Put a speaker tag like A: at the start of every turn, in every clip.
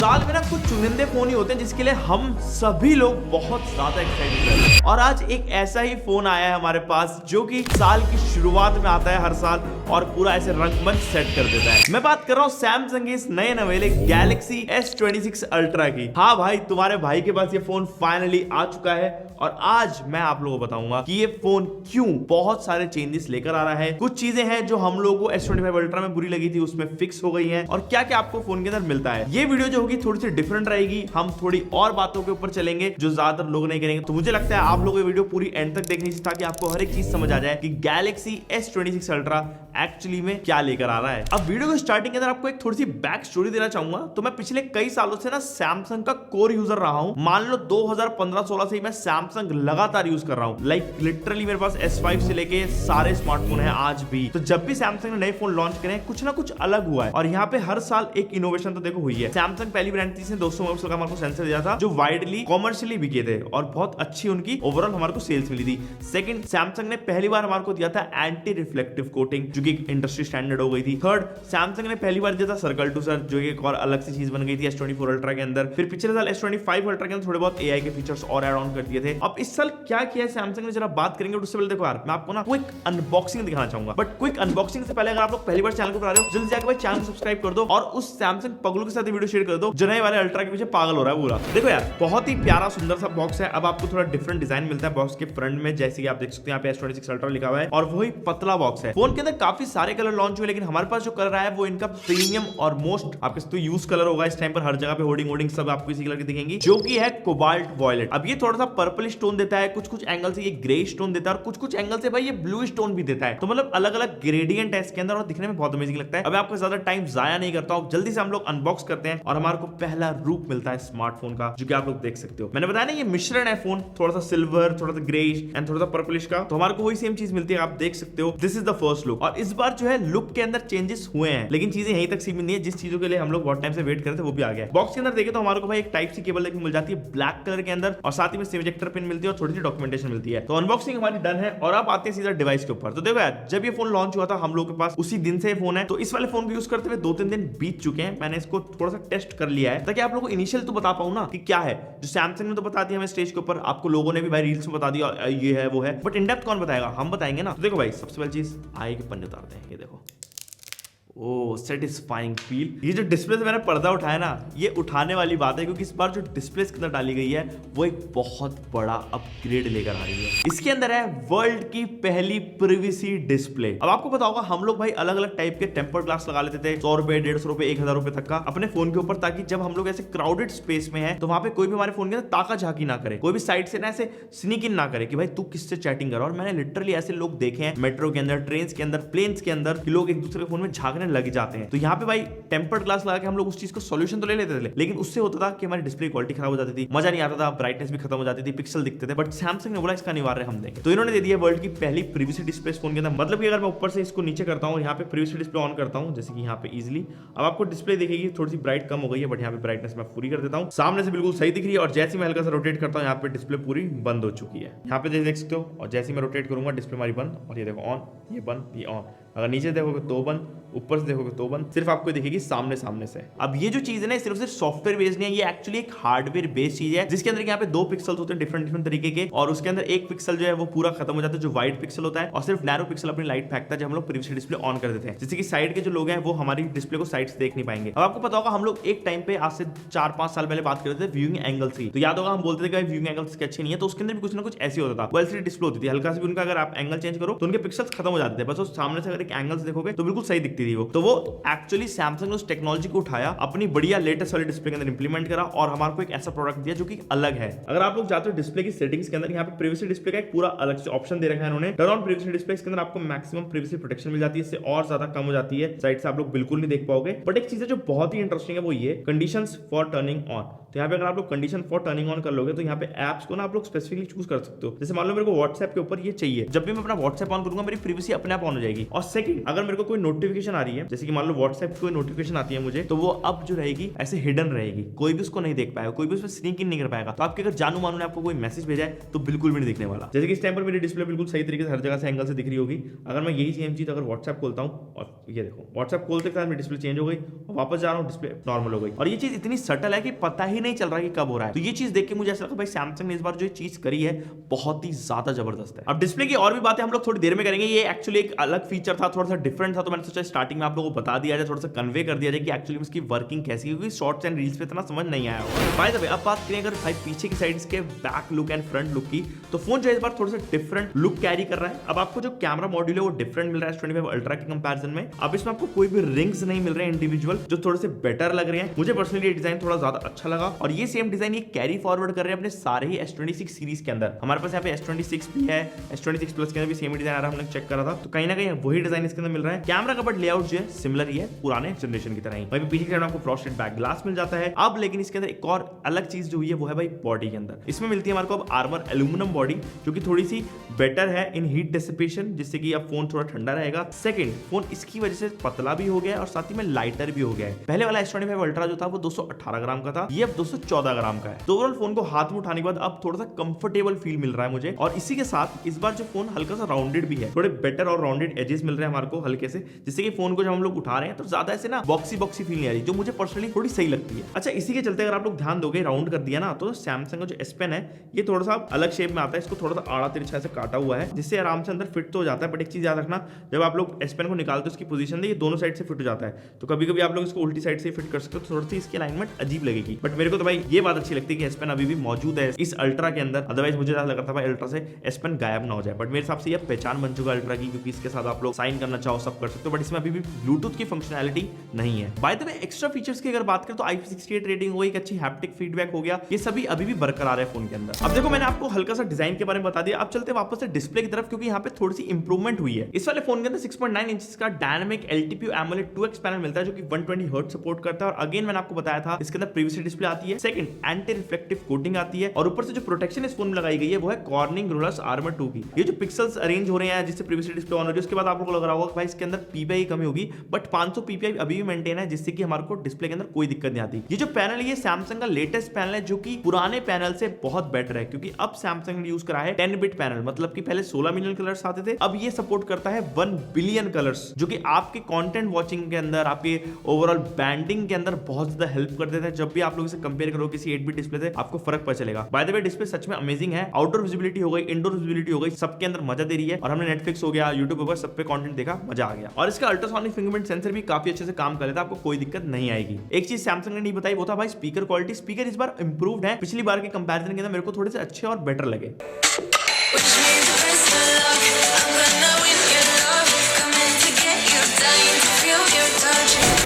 A: साल में ना कुछ चुनिंदे फोन ही होते हैं जिसके लिए हम सभी लोग बहुत ज्यादा एक्साइटेड रहते हैं, और आज एक ऐसा ही फोन आया है हमारे पास जो कि साल की शुरुआत में आता है हर साल और पूरा ऐसे रंगमंच सेट कर देता है। मैं बात कर रहा हूँ सैमसंग के इस नए नवेले गैलेक्सी S26 अल्ट्रा की। हाँ भाई, तुम्हारे भाई के पास ये फोन फाइनली आ चुका है और आज मैं आप लोगों को बताऊंगा कि ये फोन क्यों बहुत सारे चेंजेस लेकर आ रहा है। कुछ चीजें हैं जो हम लोगों को S25 अल्ट्रा में बुरी लगी थी उसमें फिक्स हो गई हैं, और क्या क्या आपको फोन के अंदर मिलता है। ये वीडियो जो होगी थोड़ी सी डिफरेंट रहेगी, हम थोड़ी और बातों के ऊपर चलेंगे जो ज्यादातर लोग नहीं करेंगे। तो मुझे लगता है आप लोगों को वीडियो पूरी एंड तक देखनी चाहिए ताकि आपको हर एक चीज समझ आ जाए कि गैलेक्सी S26 अल्ट्रा एक्चुअली में क्या लेकर आ रहा है। अब वीडियो को स्टार्टिंग के अंदर आपको एक थोड़ी सी बैक स्टोरी देना चाहूंगा। तो मैं पिछले कई सालों से ना सैमसंग का कोर यूजर रहा हूं। मान लो 2015-16 से ही मैं सैमसंग लगातार यूज कर रहा हूं। लाइक लिटरली मेरे पास S5 से लेके सारे स्मार्टफोन है आज भी। तो जब भी सैमसंग ने नए फोन लॉन्च करे कुछ ना कुछ अलग हुआ है, और यहाँ पे हर साल एक इनोवेशन तो देखो हुई है। सैमसंग पहली ब्रांड थी जिसने 200 मेगापिक्सल का हमारे को सेंसर दिया था जो वाइडली कॉमर्शियली बिके थे और बहुत अच्छी उनकी ओवरऑल हमारे को सेल्स मिली थी। सेकंड, सैमसंग ने पहली बार हमारे को दिया था एंटी रिफ्लेक्टिव कोटिंग जो कि इंडस्ट्री स्टैंडर्ड हो गई थी। थर्ड, सैमसंग ने पहली बार दिया था सर्कल टू सर जो एक और अलग सी चीज बन गई थी S24 अल्ट्रा के अंदर। फिर पिछले साल S25 अल्ट्रा के अंदर थोड़े बहुत AI के फीचर्स और ऐड ऑन कर दिए थे। अब इस साल क्या किया है सैमसंग ने जरा बात करेंगे। उससे पहले देखो यार, मैं आपको ना क्विक अनबॉक्सिंग दिखाना चाहूंगा। बट क्विक अनबॉक्सिंग से पहले अगर आप लोग पहली बार चैनल को बना रहे हो जल्दी जाकर भाई चैनल को सब्सक्राइब कर दो और उस सैमसंग पगलू के साथ वीडियो शेयर कर दो जो नए वाले अल्ट्रा के पीछे पागल हो रहा है पूरा। देखो यार, बहुत ही प्यारा सुंदर सा बॉक्स है। अब आपको थोड़ा डिफरेंट डिजाइन मिलता है बॉक्स के फ्रंट में, जैसे कि आप देख सकते हैं यहाँ पे S26 अल्ट्रा लिखा हुआ है और वही पतला बॉक्स है। फोन के अंदर काफी सारे कलर लॉन्च हुए लेकिन हमारे पास जो कलर आया है वो इनका प्रीमियम और मोस्ट आपके तो यूज कलर होगा। इस टाइम पर हर जगह पे होर्डिंग सब आपको इसी कलर की दिखेंगी जो कि है कोबाल्ट वॉयलेट। अब ये थोड़ा सा पर्पल स्टोन देता है, कुछ कुछ एंगल से ये ग्रे स्टोन देता है और कुछ कुछ एंगल से भाई ये ब्लू स्टोन भी देता है। तो मतलब अलग अलग ग्रेडियंट है इसके अंदर और दिखने में बहुत अमेजिंग लगता है। अब आपको ज्यादा टाइम जाया नहीं करता हूं, जल्दी से हम लोग अनबॉक्स करते हैं और हमारे को पहला रूप मिलता है स्मार्टफोन का जो कि आप लोग देख सकते हो। मैंने बताया ना ये मिश्रण है फोन, थोड़ा सा सिल्वर, थोड़ा सा ग्रेइश एंड थोड़ा सा पर्पलिश का। तो हमारे को वही सेम चीज मिलती है, आप देख सकते हो। This is the first look. और इस बार जो है लुक के अंदर चेंजेस हुए हैं लेकिन चीजें यहीं तक सीमित नहीं है। जिस चीजों के लिए हम लोग बहुत टाइम से वेट कर रहे थे वो भी आ गया है। बॉक्स के अंदर देखे तो हमारे को भाई एक टाइप सी केबल देखने मिल जाती है ब्लैक कलर के अंदर और साथ ही में सिम इजेक्टर पिन मिलती है और थोड़ी सी डॉक्यूमेंटेशन मिलती है। तो अनबॉक्सिंग हमारी डन है और अब आते हैं सीधा डिवाइस के ऊपर। तो देखो यार, जब ये फोन लॉन्च हुआ था हम लोग के पास उसी दिन से ये फोन है। तो इस वाले फोन को यूज करते हुए 2-3 दिन बीत चुके हैं। मैंने इसको थोड़ा सा टेस्ट कर लिया है ताकि आप लोगों को इनिशियल तो बता पाऊं ना कि क्या है। जो सैमसंग ने तो बता दिया हमें स्टेज के ऊपर, आपको लोगों ने भी भाई रील्स में बता दिया ये है वो है, बट इन डेप्थ कौन बताएगा, हम बताएंगे ना। तो देखो भाई, सबसे पहली चीज आई के पन्ने उतारते हैं। ये देखो, ओ सेटिस्फाइंग फील। ये जो डिस्प्ले से मैंने पर्दा उठाया ना, ये उठाने वाली बात है क्योंकि इस बार जो डिस्प्ले के अंदर डाली गई है वो एक बहुत बड़ा अपग्रेड लेकर आ रही है। इसके अंदर है वर्ल्ड की पहली प्रिवेसी डिस्प्ले। अब आपको पता होगा हम लोग भाई अलग अलग टाइप के टेम्पर्ड ग्लास लगा लेते थे 100 रुपए, 150 रुपए, 1000 रुपए तक का अपने फोन के ऊपर, ताकि जब हम लोग ऐसे क्राउडेड स्पेस में है तो वहां पे कोई भी हमारे फोन के अंदर ताका झाकी ना करे, कोई भी साइड से ना ऐसे स्नीक इन ना करे कि भाई तू किससे चैटिंग कर रहा है। और मैंने लिटरली ऐसे लोग देखे हैं मेट्रो के अंदर, ट्रेन के अंदर, प्लेन्स के अंदर कि लोग एक दूसरे के फोन में झांकने लग जाते हैं। तो यहाँ पे भाई टेम्पर्ड ग्लास लगा के हम लोग उस चीज को सॉल्यूशन तो ले लेते थे लेकिन उससे होता था कि हमारी डिस्प्ले क्वालिटी खराब हो जाती थी, मजा नहीं आता था, ब्राइटनेस भी खत्म हो जाती थी, पिक्सल दिखते थे। बट सैमसंग ने बोला इसका निवारण हम देंगे। तो इन्होंने दे दिया वर्ल्ड की पहली प्रिवेसी डिस्प्ले फोन के अंदर। मतलब कि अगर मैं ऊपर से इसको नीचे करता हूँ, यहाँ पे प्रिवेसी डिस्प्ले ऑन करता हूँ जैसे कि यहाँ पे इजिली, अब आपको डिस्प्ले दिखेगी थोड़ी सी ब्राइट कम हो गई है बट यहाँ पे ब्राइटनेस मैं पूरी कर देता हूँ, सामने से बिल्कुल सही दिख रही है। और जैसे मैं हल्का सा रोटेट करता हूँ यहाँ पे डिस्प्ले पूरी बंद हो चुकी है। यहाँ पे देख सकते हो, और जैसे मैं रोटेट करूंगा डिस्प्ले हमारी बंद, और ये देखो ऑन, ये बंद, ये ऑन। अगर नीचे देखोगे तो बंद, ऊपर से देखोगे तो बंद, सिर्फ आपको दिखेगी सामने से। अब ये जो चीज है ना सिर्फ सॉफ्टवेयर बेस्ड नहीं है, ये एक्चुअली एक हार्डवेयर बेस्ड चीज है जिसके अंदर यहाँ पे 2 पिक्सल होते हैं डिफरेंट तरीके के, और उसके अंदर एक पिक्सल जो है वो पूरा खत्म हो जाता है जो व्हाइट पिक्सल होता है, और सिर्फ नैरो पिक्सल अपनी लाइट फेंकता है जब हम लोग प्रिवेसी डिस्प्ले ऑन कर देते हैं। जैसे कि साइड के जो लोग हैं वो हमारी डिस्प्ले को साइड से देख नहीं पाएंगे। अब आपको पता होगा हम लोग एक टाइम पे आज से 4-5 साल पहले बात करते थे व्यूइंग एंगल की। तो याद होगा हम बोलते थे कि व्यूइंग एंगल इसके अच्छे नहीं है, तो उसके अंदर भी कुछ ना कुछ ऐसे होता था। वो एलसीडी डिस्प्ले होती थी, हल्का से भी उनका अगर आप एंगल चेंज करो तो उनके पिक्सल्स खत्म हो जाते थे, बस वो सामने से अगर एक एंगल से देखोगे तो बिल्कुल सही दिखती थी वो। तो वो एक्चुअली सैमसंग ने उस टेक्नोलॉजी को उठाया, अपनी बढ़िया लेटेस्ट वाली डिस्प्ले के अंदर इंप्लीमेंट करा और हमारे को एक ऐसा प्रोडक्ट दिया जो कि अलग है। अगर आप लोग जाते हो डिस्प्ले की सेटिंग्स के अंदर, यहाँ पे प्रिवेसी डिस्प्ले का एक पूरा अलग से ऑप्शन दे रखा है इन्होंने, टर्न ऑन प्रिवेसी डिस्प्ले। इसके अंदर आपको मैक्सिमम प्रिवेसी प्रोटेक्शन मिल जाती है, इससे और ज्यादा कम हो जाती है, साइड से आप लोग बिल्कुल नहीं देख पाओगे। बट एक चीज है जो बहुत ही इंटरेस्टिंग है वो ये कंडीशंस फॉर टर्निंग ऑन। तो यहाँ पे अगर आप लोग कंडीशन फॉर टर्निंग ऑन कर लोगे तो यहाँ पे एप्स को ना आप लोग स्पेसिफिकली चूज कर सकते हो। जैसे मान लो मेरे को व्हाट्सएप के ऊपर ये चाहिए, जब भी मैं अपना व्हाट्सएप ऑन करूंगा मेरी प्रिवेसी अपने आप ऑन हो जाएगी। और सेकंड, अगर मेरे को कोई नोटिफिकेशन आ रही है, जैसे कि मान लो व्हाट्सएप की कोई नोटिफिकेशन आती है मुझे, तो वो अब जो रहेगी ऐसे हिडन रहेगी, कोई भी उसको नहीं देख पाएगा, कोई भी उसमें स्नीक इन नहीं कर पाएगा। तो आपके अगर जानू मानू ने आपको कोई मैसेज भेजा है तो बिल्कुल भी नहीं दिखने वाला। जैसे कि इस टाइम पर मेरी डिस्प्ले बिल्कुल सही तरीके से हर जगह से एंगल से दिख रही होगी। अगर मैं यही सेम चीज अगर व्हाट्सएप खोलता हूँ और ये देखो व्हाट्सएप खोलते के साथ मेरी डिस्प्ले चेंज हो गई और वापस जा रहा हूँ डिस्प्ले नॉर्मल हो गई। और ये चीज इतनी सटल है कि पता ही नहीं चल रहा है कि कब हो रहा है। तो ये चीज देख के मुझे ऐसा लगा भाई सैमसंग ने इस बार जो चीज करी है बहुत ही ज्यादा जबरदस्त है। अब डिस्प्ले की और भी बातें हम लोग थोड़ी देर में करेंगे। ये एक्चुअली एक अलग फीचर था, थोड़ा सा डिफरेंट था, तो मैंने सोचा स्टार्टिंग में आप लोगों को बता दिया जाए, थोड़ा सा कन्वे कर दिया जाए कि एक्चुअली इसकी वर्किंग कैसी, क्योंकि शॉर्ट्स एंड रील्स पे इतना समझ नहीं आया होगा। बाय द वे, अब बात करें अगर भाई पीछे की साइड के back look and front look की, तो फोन जो है इस बार थोड़ा सा डिफरेंट लुक कैरी कर रहा है। अब आपको जो कैमरा मॉड्यूल है वो डिफरेंट मिल रहा है S25 अल्ट्रा के कंपैरिजन में। अब इसमें आपको कोई भी रिंग्स नहीं मिल रहे हैं इंडिविजुअल, जो थोड़े से बेटर लग रहे हैं। मुझे पर्सनली ये डिजाइन थोड़ा ज्यादा अच्छा लगा और ये सेम डिजाइन ये कैरी फॉरवर्ड कर रहे हैं अपने सारे ही S26 सीरीज के अंदर। हमारे पास यहाँ पे S26 भी है, S26 प्लस के अंदर भी सेम डिजाइन आ रहा है, हमने चेक करा था, तो कहीं ना कहीं वही डिजाइन इसके अंदर मिल रहा है। कैमरा का बट लेआउट जो है सिमिलर ही है पुराने जनरेशन की तरह ही। भाई पीछे की साइड आपको फ्रॉस्टेड बैक ग्लास मिल जाता है। अब लेकिन इसके अंदर एक और अलग चीज जो हुई है वो है भाई बॉडी के अंदर। इसमें मिलती है हमारे को अब आर्मर एल्यूमिनियम बॉडी, जो कि थोड़ी सी बेटर है इन हीट डिसिपेशन, जिससे कि अब फोन थोड़ा ठंडा रहेगा। सेकंड, फोन इसकी वजह से पतला भी हो गया है और साथ ही में लाइटर भी हो गया है। पहले वाला S25 अल्ट्रा जो था वो 218 ग्राम का था, ये अब 214 ग्राम का है। तो ओवरऑल फोन को हाथ में उठाने के बाद अब थोड़ा सा कंफर्टेबल फील मिल रहा है मुझे। और इसी के साथ इस बार जो फोन हल्का सा राउंडेड भी है, थोड़े बेटर और राउंडेड एजेस मिल रहे हैं हमारे को हल्के से, जिससे कि फोन को जब हम लोग उठा रहे हैं तो ज्यादा ऐसे ना बॉक्सी बॉक्सी फील नहीं आ रही, जो मुझे पर्सनली थोड़ी सही लगती है। अच्छा, इसी के चलते अगर आप लोग ध्यान दोगे, राउंड कर दिया ना, तो सैमसंग का जो S Pen है ये थोड़ा सा अलग शेप में आता है। इसको थोड़ा सा आड़ा तिरछा से काटा हुआ है, जिससे आराम से अंदर फिट तो हो जाता है। बट एक चीज याद रखना, जब आप लोग S Pen को निकालते हो उसकी पोजीशन ये दोनों साइड से फिट हो जाता है, तो कभी कभी आप लोग इसको उल्टी साइड से फिट कर सकते हो, थोड़ी सी इसकी अलाइनमेंट अजीब लगेगी। बट मेरे को तो भाई ये बात अच्छी लगती है कि S Pen अभी भी मौजूद है इस अल्ट्रा के अंदर। अदरवाइज मुझे लग रहा था भाई अल्ट्रा से S Pen गायब ना हो जाए, बट मेरे हिसाब से यह पहचान बन चुका अल्ट्रा की, क्योंकि इसके साथ आप लोग साइन करना चाहो सब कर सकते हो। बट इसमें अभी भी ब्लूटूथ की फंक्शनैलिटी नहीं है। By the way, extra features की अगर बात करें तो IP68 रेटिंग हो, एक अच्छी हैप्टिक फीडबैक हो गया, ये सभी अभी भी बरकरार है फोन के अंदर। अब देखो, मैंने आपको हल्का सा डिजाइन के बारे में बता दिया, अब चलते वापस से डिस्प्ले की तरफ, क्योंकि यहाँ पे थोड़ी सी इंप्रूवमेंट हुई है। इस वाले फोन के अंदर 6.9 इंच का dynamic LTPO AMOLED 2X panel मिलता है, जो कि 120 हर्ट्ज सपोर्ट करता है। और अगेन मैंने आपको बताया था इसके अंदर प्रीवियस डिस्प्ले आती है, सेकंड एंटी रिफ्लेक्टिव कोटिंग आती है, और ऊपर से जो प्रोटेक्शन इस फोन में लगाई गई है वो है Corning Gorillaz Armor 2 की। ये जो पिक्सल्स अरेंज हो रहे हैं जिससे प्रीवियस डिस्प्ले ऑन हो रही है, उसके बाद आपको लग रहा होगा भाई इसके अंदर PPI कमी होगी, बट 500 PPI अभी भी मेंटेन है, जिससे कि हमारे को डिस्प्ले के अंदर कोई दिक्कत नहीं आती। ये जो पैनल है ये सैमसंग का लेटेस्ट पैनल है, जो कि पुराने पैनल से बहुत बेटर है, क्योंकि अब सैमसंग ने यूज करा है 10 बिट पैनल, मतलब कि पहले 16 मिलियन कलर्स आते थे, अब ये सपोर्ट करता है 1 बिलियन कलर्स, जो कि आपके कंटेंट वॉचिंग के अंदर, आपके ओवरऑल बैंडिंग के अंदर बहुत ज्यादा हेल्प कर देता है। जब भी आप लोग इसे कंपेयर करो किसी 8 बिट डिस्प्ले से, आपको फर्क पता चलेगा। बाय द वे, डिस्प्ले सच में अमेजिंग है, आउटडोर विजिबिलिटी हो गई, इंडोर विजिबिलिटी हो गई, सबके अंदर मजा दे रही है। और हमने नेटफ्लिक्स हो गया, यूट्यूब हो गया, सब पे कंटेंट देखा, मजा आ गया। और इसका अल्ट्रासोनिक फिंगरप्रिंट सेंसर भी काफी अच्छे से काम कर लेता है, आपको कोई दिक्कत नहीं आएगी। एक चीज सैमसंग ने नहीं बताई वो था भाई स्पीकर क्वालिटी। स्पीकर इस बार इंप्रूव्ड है, पिछली बार के कंपैरिजन के अंदर मेरे को थोड़े से अच्छे और बेटर लगे।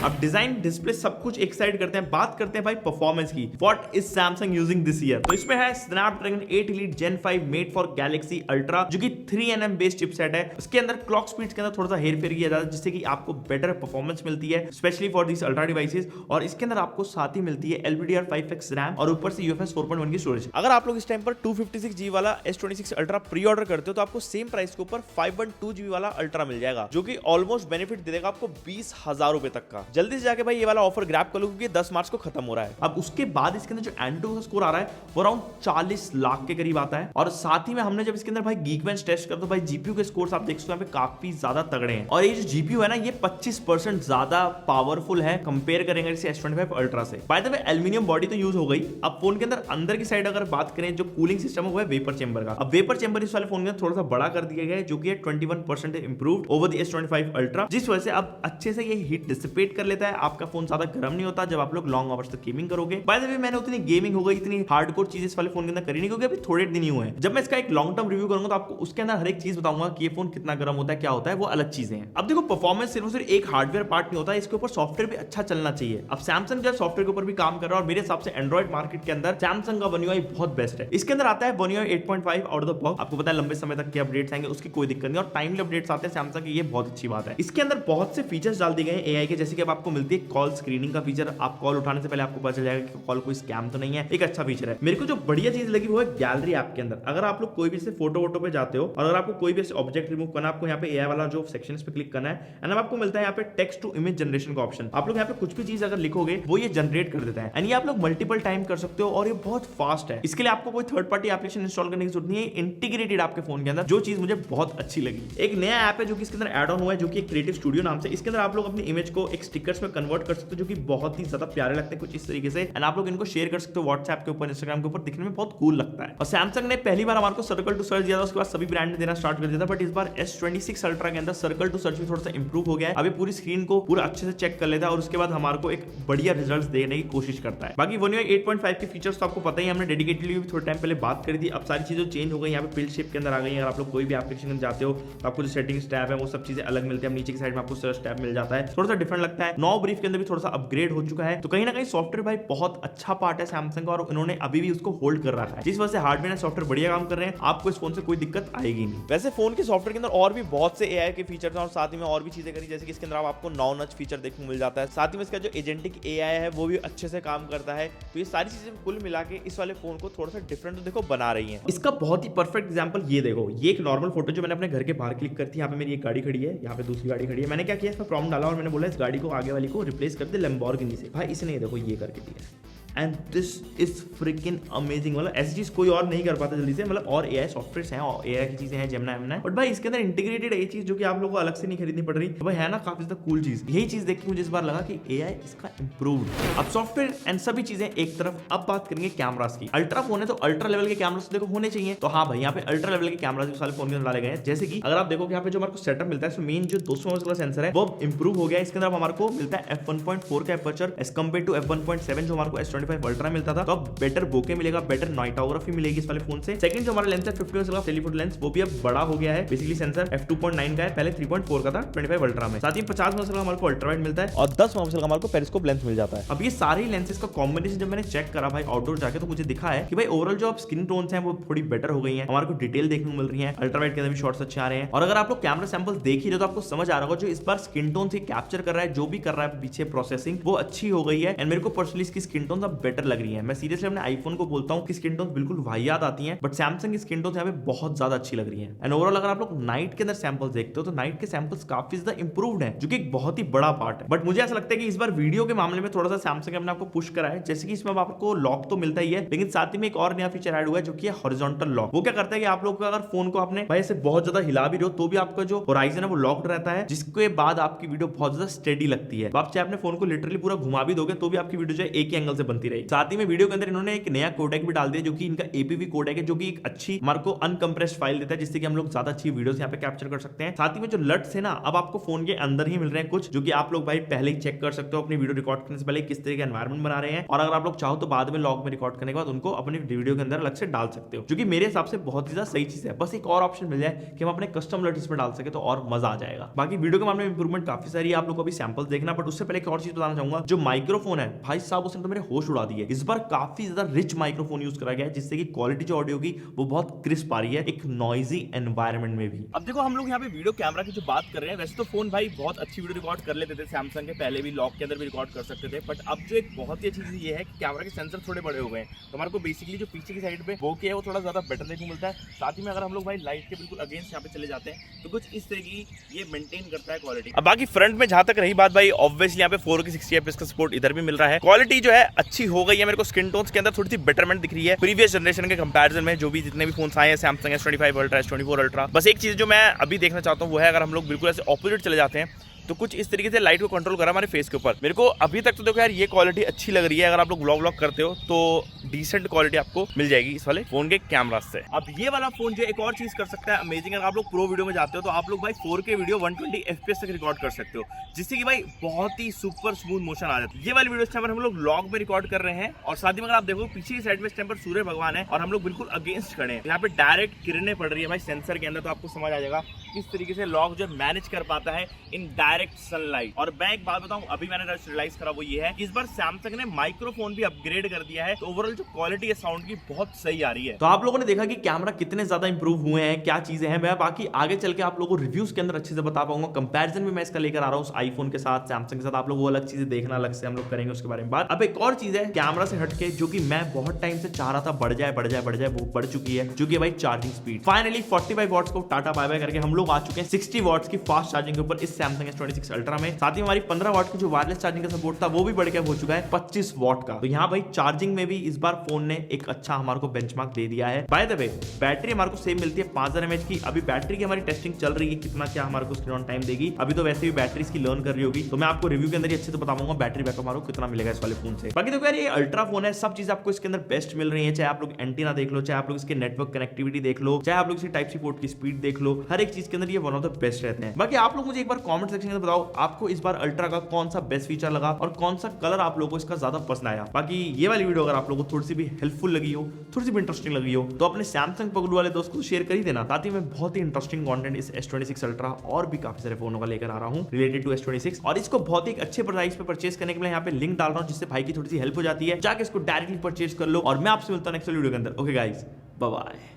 A: अब डिजाइन, डिस्प्ले सब कुछ एक साइड करते हैं, बात करते हैं भाई परफॉर्मेंस की। What is Samsung using this year? तो इसमें है Snapdragon 8 Elite Gen 5 made for Galaxy ultra, जो कि 3nm बेस्ड चिपसेट है। उसके अंदर क्लॉक स्पीड्स के अंदर थोड़ा सा हेर फेर किया जाता है, जिससे कि आपको बेटर परफॉर्मेंस मिलती है, specially for this ultra devices. और इसके अंदर आपको साथ ही मिलती है LPDDR5X रैम और ऊपर से UFS 4.1 की स्टोरेज। अगर आप लोग इस टाइम पर 256GB वाला S26 अल्ट्रा प्री ऑर्डर करते हो तो आपको सेम प्राइस के ऊपर 512GB वाला अल्ट्रा मिल जाएगा, जो कि ऑलमोस्ट बेनिफिट दे देगा आपको 20,000 रुपए तक का। जल्दी से जाके भाई ये वाला ऑफर ग्रैब कर लो, क्योंकि 10 मार्च को खत्म हो रहा है। अब उसके बाद इसके अंदर जो एंटू का स्कोर आ रहा है वो अराउंड 40 लाख के करीब आता है। और साथ ही में हमने जब इसके अंदर भाई Geekbench टेस्ट कर तो भाई जीपीयू के स्कोर्स आप देख सकते हो यहाँ पे काफी ज्यादा तगड़े हैं। और ये जो जीपीयू है ना, ये 25% ज्यादा पावरफुल है कंपेयर करेंगे इसे S25 अल्ट्रा से। By the way, aluminium body तो यूज हो गई। अब फोन के अंदर की साइड अगर बात करें, जो कूलिंग सिस्टम है वो है वेपर चेंबर का। अब वेपर चेंबर इस वाले फोन के अंदर थोड़ा सा बड़ा कर दिया गया है, जो कि है 21% improved over the S25 ultra, जिस वजह से अब अच्छे से ये हीट डिसिपेट कर लेता है, आपका फोन ज्यादा गर्म नहीं होता जब आप लोग लॉन्ग आवर्स तक गेमिंग करोगे। बाय द वे, मैंने उतनी गेमिंग हो गई, इतनी हार्डकोर चीजें इस वाले फोन के अंदर करी नहीं, क्योंकि अभी थोड़े दिन ही हुए हैं। जब मैं इसका एक लॉन्ग टर्म रिव्यू करूंगा तो आपको उसके अंदर हर एक चीज बताऊंगा कि ये फोन कितना गर्म होता है, क्या होता है, वो अलग चीजें हैं। अब देखो, परफॉर्मेंस सिर्फ एक हार्डवेयर पार्ट नहीं होता, इसके ऊपर सॉफ्टवेयर भी अच्छा चलना चाहिए। अब सैमसंग जो सॉफ्टवेयर के ऊपर भी काम कर रहा है, और मेरे हिसाब से एंड्रॉइड मार्केट के अंदर सैमसंग का One UI बहुत बेस्ट है। इसके अंदर आता है One UI 8.5 out of the box. आपको पता है लंबे समय तक के अपडेट्स आएंगे, उसकी कोई दिक्कत नहीं, और टाइमली अपडेट्स आते हैं सैमसंग की, ये बहुत अच्छी बात है। इसके अंदर बहुत से फीचर्स डाल दिए गए हैं AI के, जैसे कि अब आपको मिलती है कॉल स्क्रीनिंग का फीचर। आप कॉल उठाने से पहले आपको पता चल जाएगा कि कॉल कोई स्कैम तो नहीं है, एक अच्छा फीचर है। मेरे को जो बढ़िया चीज लगी वो है गैलरी ऐप के अंदर। अगर आप लोग कोई भी फोटो वोटो पे जाते हो और अगर आपको कोई भी ऑब्जेक्ट रिमूव करना, आपको यहाँ पे एआई वाला जो सेक्शन इस पे क्लिक करना है एंड आपको मिलता है यहाँ पे टेक्स्ट टू इमेज जनरेशन का ऑप्शन। आप लोग यहाँ पे कुछ भी चीज अगर लिखोगे वो ये जनरेट कर देता है एंड ये आप लोग मल्टीपल टाइम कर सकते हो और ये बहुत फास्ट है। इसके लिए आपको कोई थर्ड पार्टी एप्लीकेशन इंस्टॉल करने की जरूरत नहीं है, इंटीग्रेटेड आपके फोन के अंदर, जो चीज मुझे बहुत अच्छी लगी। एक नया ऐप है जो कि इसके अंदर ऐड ऑन हुआ है, जो कि क्रिएटिव स्टूडियो नाम से। इसके अंदर आप लोग अपनी इमेज को एक स्टिकर्स में कन्वर्ट कर सकते हो, जो कि बहुत ही ज्यादा प्यारे लगते हैं कुछ इस तरीके से एंड आप लोग इनको शेयर कर सकते हो व्हाट्सएप के ऊपर, इंस्टाग्राम के ऊपर, दिखने में बहुत कूल लगता है। और सैमसंग ने पहली बार हमारे को सर्कल टू सर्च दिया था, उसके बाद सभी ब्रांड ने देना स्टार्ट कर दिया था, बट इस बार S26 अल्ट्रा के अंदर सर्कल टू सर्च भी थोड़ा सा इंप्रूव हो गया है। अभी पूरी स्क्रीन को पूरा अच्छे से चेक कर लेता है और उसके बाद हमारे को एक बढ़िया रिजल्ट्स देने की कोशिश करता है। बाकी One UI 8.5 के फीचर्स तो आपको पता ही, हमने डेडिकेटली भी थोड़े टाइम पहले बात करी थी। अब सारी चीजें चेंज हो गई, यहाँ पे पिल शेप के अंदर आ गई। अगर आप लोग कोई भी एप्लीकेशन में जाते हो तो आपको जो सेटिंग्स टैब है वो सब चीजें अलग मिलती है। नीचे की साइड में आपको सर्च टैब मिल जाता है, थोड़ा सा डिफरेंट लगता है। 9 ब्रीफ के अंदर भी थोड़ा सा अपग्रेड हो चुका है, तो कहीं ना कहीं सॉफ्टवेयर भाई बहुत अच्छा पार्ट है सैमसंग का और उन्होंने अभी भी उसको होल्ड कर रखा है, जिस वजह से हार्डवेयर एंड सॉफ्टवेयर बढ़िया काम कर रहे हैं। आपको इस फोन से कोई दिक्कत आएगी नहीं। वैसे फोन के सॉफ्टवेयर के अंदर और भी बहुत से एआई के फीचर्स हैं और साथ ही में और भी चीजें करी, जैसे कि इसके अंदर आपको नाउ नच फीचर देखने को मिल जाता है। साथ ही में इसका जो एजेंटिक एआई है वो भी अच्छे से काम करता है। तो ये सारी चीजें कुल मिला के इस वाले फोन को थोड़ा सा डिफरेंट तो देखो बना रही है। इसका बहुत ही परफेक्ट एग्जांपल ये देखो, ये एक नॉर्मल फोटो जो मैंने अपने घर के बाहर क्लिक करती है। यहाँ पे मेरी एक गाड़ी खड़ी है, यहाँ पे दूसरी गाड़ी खड़ी है। मैंने क्या किया, इसमें प्रॉम्प्ट डाला और मैंने बोला इस गाड़ी को आगे वाली को रिप्लेस कर दे लैम्बोर्गिनी से। भाई इसने देखो ये करके दिया and this is fricking amazing. मतलब ऐसी चीज कोई और नहीं कर पाता जल्दी से। मतलब और एआई सॉफ्टवेयर्स हैं और एआई की चीजें हैं, जेमिनी, बट भाई इसके अंदर इंटीग्रेटेड ये चीज जो कि आप लोगों को अलग से नहीं खरीदनी पड़ रही। तो भाई है ना काफी ज्यादा कूल चीज। यही चीज देख के मुझे इस बार लगा कि एआई इसका इंप्रूव्ड। अब सॉफ्टवेयर एंड सभी चीजें एक तरफ, अब बात करेंगे कैमरास की। अल्ट्रा फोन है तो अल्ट्रा लेवल के कैमरास देखो होने चाहिए। तो हाँ भाई यहाँ पे अल्ट्रा लेवल के कैमरास भी सारे फोन के अंदर डाले गए हैं। जैसे कि अगर आप देखो यहाँ पे जो हमारे को सेटअप मिलता है, इसमें मेन जो 200 मेगापिक्सल का सेंसर है वो इंप्रूव हो गया। इसके अंदर हमारे को मिलता है f1.4 का aperture as compare to f1.7 जो हमारे को S25 अल्ट्रा मिलता था। तो अब बेटर बोके मिलेगा, बेटर नाइटोग्राफी मिलेगी इस वाले फोन से। सेकंड जो हमारा लेंस है 50 मेगापिक्सल का टेलीफोटो लेंस, वो भी अब बड़ा हो गया है। बेसिकली सेंसर f2.9 का है, पहले 3.4 का था 25 अल्ट्रा में। साथ ही 50 मेगापिक्सल का हमारे को अल्ट्रा वाइड मिलता है और 10 मेगापिक्सल का हमारे को पेरिस्कोप लेंस मिल जाता है। अब ये सारे लेंसेज का कॉम्बिनेशन जब मैंने चेक करा भाई आउटडोर जाके, तो मुझे दिखा है कि भाई ओवरऑल जो स्किन टोन्स हैं वो थोड़ी बेटर हो गई हैं। हमारे को डिटेल देखने को मिल रही है, अल्ट्रा वाइड के अंदर भी शॉट्स अच्छे आ रहे हैं। और अगर आप लोग कैमरा सैंपल्स देख ही रहे हो तो आपको समझ आ रहा होगा जो इस बार स्किन टोन से कैप्चर कर रहा है, जो भी कर रहा है पीछे प्रोसेसिंग, वो अच्छी हो गई है। एंड मेरे को पर्सनली इसकी स्किन टोन अब बेटर लग रही है। मैं सीरियसली अपने आईफोन को बोलता हूँ कि स्किन टोन बिल्कुल वाहियात आती है, बट सैमसंग की स्किन टोन यहाँ पे बहुत ज्यादा अच्छी लग रही है। एंड ओवरऑल अगर आप लोग नाइट के अंदर सैंपल्स देखते हो तो नाइट के सैंपल्स काफी ज्यादा इंप्रूव्ड है, जो कि एक बहुत ही बड़ा पार्ट है। बट मुझे ऐसा लगता है कि इस बार वीडियो के मामले में थोड़ा सा सैमसंग अपने आपको पुश करा है। जैसे कि इसमें आपको लॉक तो मिलता ही है, लेकिन साथ ही में एक और नया फीचर ऐड हुआ है जो कि है हॉरिजॉन्टल लॉक। वो क्या करता है कि आप लोग अगर फोन को आपने भाई ऐसे बहुत ज्यादा हिला भी रहे हो तो भी आपका जो होराइजन है वो लॉक्ड रहता है, जिसके बाद आपकी वीडियो बहुत ज्यादा स्टेडी लगती है। आप चाहे अपने फोन को लिटरली पूरा घुमा भी दोगे तो भी आपकी वीडियो जो है एक ही एंगल से बनती रहेगी। साथ ही में वीडियो के अंदर इन्होंने एक नया कोडेक भी डाल दिया जो कि इनका APV कोडेक है, जो कि एक अच्छी हमारे को अनकंप्रेस्ड फाइल देता है, जिससे कि हम लोग ज्यादा अच्छी वीडियोस यहाँ पे कैप्चर कर सकते हैं। साथ ही में जो लट्स है ना, अब आपको फोन के अंदर ही मिल रहे हैं कुछ, जो कि आप लोग भाई पहले ही चेक कर सकते हो अपनी वीडियो रिकॉर्ड करने से पहले किस तरह का एनवायरमेंट बना रहे हैं। और अगर आप लोग चाहो तो बाद में लॉग में रिकॉर्ड करने के बाद उनको अपनी वीडियो के अंदर अलग से डाल सकते हो, जो कि मेरे हिसाब से बहुत ज्यादा सही चीज है। बस एक और ऑप्शन मिल जाए कि हम अपने कस्टम लट्स में डाल सके तो और मजा आ जाएगा। बाकी वीडियो के मामले में इंप्रूवमेंट काफी सारी है, आप लोग को अभी सैंपल्स देखना। बट उससे पहले एक और चीज बताना चाहूंगा, जो माइक्रोफोन है भाई साहब उसने तो मेरे होश उड़ा दिए। इस बार काफी ज्यादा रिच माइक्रोफोन यूज करा गया है, जिससे कि क्वालिटी जो ऑडियो की वो बहुत क्रिस्प आ रही है एक नॉइजी एनवायरनमेंट में भी। अब देखो हम लोग यहाँ पे वीडियो कैमरा की जो बात कर रहे हैं, वैसे तो फोन भाई बहुत अच्छी वीडियो रिकॉर्ड कर लेते थे सैमसंग के, पहले भी लॉक के अंदर भी रिकॉर्ड कर सकते थे। बट अब जो एक बहुत ही अच्छी चीज ये है कि कैमरा के सेंसर थोड़े बड़े हो गए हैं, तो हमारे को बेसिकली जो पीछे की साइड पे वो क्या है वो थोड़ा ज्यादा बेटर देखने को मिलता है। साथ ही में अगर हम लोग भाई लाइट के बिल्कुल अगेंस्ट यहाँ पे चले जाते हैं तो कुछ इस तरह की ये मेंटेन करता है क्वालिटी। अब बाकी फ्रंट में जहां तक रही बात भाई, ऑब्वियसली यहाँ पे 4K 60 FPS का सपोर्ट इधर भी मिल रहा है। क्वालिटी जो है अच्छी हो गई है, मेरे को स्किन टोन्स के अंदर थोड़ी सी बेटरमेंट दिख रही है प्रीवियस जनरेशन के कंपैरिजन में। जो भी जितने भी फोन आए हैं Samsung S25 ultra, S24 ultra, बस एक चीज जो मैं अभी देखना चाहता हूँ वो है अगर हम लोग बिल्कुल ऐसे ऑपोजिट चले जाते हैं तो कुछ इस तरीके से लाइट को कंट्रोल करा हमारे फेस के ऊपर। मेरे को अभी तक तो देखो यार ये क्वालिटी अच्छी लग रही है। अगर आप लोग व्लॉग करते हो तो डिसेंट क्वालिटी आपको मिल जाएगी इस वाले फोन के कैमरा से। अब ये वाला फोन जो एक और चीज कर सकता है अमेजिंग, अगर आप लोग प्रो वीडियो में जाते हो तो आप लोग भाई 4K वीडियो 120 FPS तक रिकॉर्ड कर सकते हो, जिससे कि भाई बहुत ही सुपर स्मूथ मोशन आ जाता है। ये वाली वीडियो इस टाइम पर हम लोग व्लॉग में रिकॉर्ड कर रहे हैं और साथ ही में अगर आप देखो पीछे की साइड में इस टाइम पर सूर्य भगवान है और हम लोग बिल्कुल अगेंस्ट खड़े हैं। यहाँ पे डायरेक्ट किरणें पड़ रही है भाई सेंसर के अंदर, तो आपको समझ आ जाएगा किस तरीके से लॉक जो मैनेज कर पाता है इन डायरेक्ट सनलाइट। और मैं एक बात बताऊं, अभी मैंने रियलाइज करा वो ये है कि इस बार सैमसंग ने माइक्रोफोन भी अपग्रेड कर दिया है, तो ओवरऑल जो क्वालिटी है साउंड की बहुत सही आ रही है। तो आप लोगों ने देखा कि कैमरा कितने ज्यादा इंप्रूव हुए हैं, क्या चीजें हैं, मैं बाकी आगे चल के आप लोगों को रिव्यूज के अंदर अच्छे से बता पाऊंगा। कंपैरिजन भी मैं इसका लेकर आ रहा हूं आईफोन के साथ, सैमसंग के साथ। आप लोग वो अलग चीजें देखना, अलग से हम लोग करेंगे उसके बारे में बात। अब एक और चीज है कैमरा से हटके जो कि मैं बहुत टाइम से चाह रहा था बढ़ जाए, वो बढ़ चुकी है, जो कि भाई चार्जिंग स्पीड। फाइनली 45 वॉट्स को टाटा बाय बाय करके हम लोग आ चुके हैं 60 वॉट्स की फास्ट चार्जिंग के ऊपर इस Samsung S26 Ultra में। साथ ही हमारी 15 वॉट की जो वायरलेस चार्जिंग का सपोर्ट था वो भी बढ़ के हो चुका है 25 वॉट का। तो यहाँ भाई चार्जिंग में भी इस बार फोन ने एक अच्छा हमारे को बेंचमार्क दे दिया है। बाय द वे बैटरी हमारे को सेम मिलती है 5000 mAh की। अभी बैटरी की हमारी टेस्टिंग चल रही है, कितना क्या हमारे को स्क्रीन ऑन टाइम देगी। अभी तो वैसे भी बैटरी इसकी लर्न कर रही होगी, तो मैं आपको रिव्यू के अंदर ही अच्छे से बताऊंगा बैटरी बैकअप हमारे को कितना मिलेगा इस वाले फोन से। बाकी तो यार ये अल्ट्रा फोन है, सब चीज आपको इसके अंदर बेस्ट मिल रही है। चाहे आप लोग एंटीना देख लो, चाहे आप लोग इसके नेटवर्क कनेक्टिविटी देख लो, चाहे आप लोग इसकी टाइप सी पोर्ट की स्पीड देख लो, हर एक चीज के अंदर ये वन ऑफ द बेस्ट रहते हैं। बाकी आप लोग मुझे एक बार कमेंट सेक्शन में बताओ आपको इस बार अल्ट्रा का कौन सा बेस्ट फीचर लगा और कौन सा कलर आप लोगों को इसका ज्यादा पसंद आया। बाकी ये वाली वीडियो अगर आप लोगों को थोड़ी सी भी हेल्पफुल लगी हो, थोड़ी सी भी इंटरेस्टिंग लगी हो, तो अपने सैमसंग पगलू वाले दोस्त को शेयर कर ही देना। साथ ही मैं बहुत ही इंटरेस्टिंग कंटेंट इस S26 Ultra और भी काफी सारे फोनों का लेकर आ रहा हूँ रिलेटेड टू S26, और इसको बहुत ही अच्छे प्राइस पे परचेस करने के लिए यहाँ पे लिंक डाल रहा हूँ, जिससे भाई की थोड़ी सी हेल्प हो जाती है। जाके इसको डायरेक्टली परचेस कर लो, और मैं आपसे मिलता हूँ नेक्स्ट वीडियो के अंदर। Okay guys, bye bye.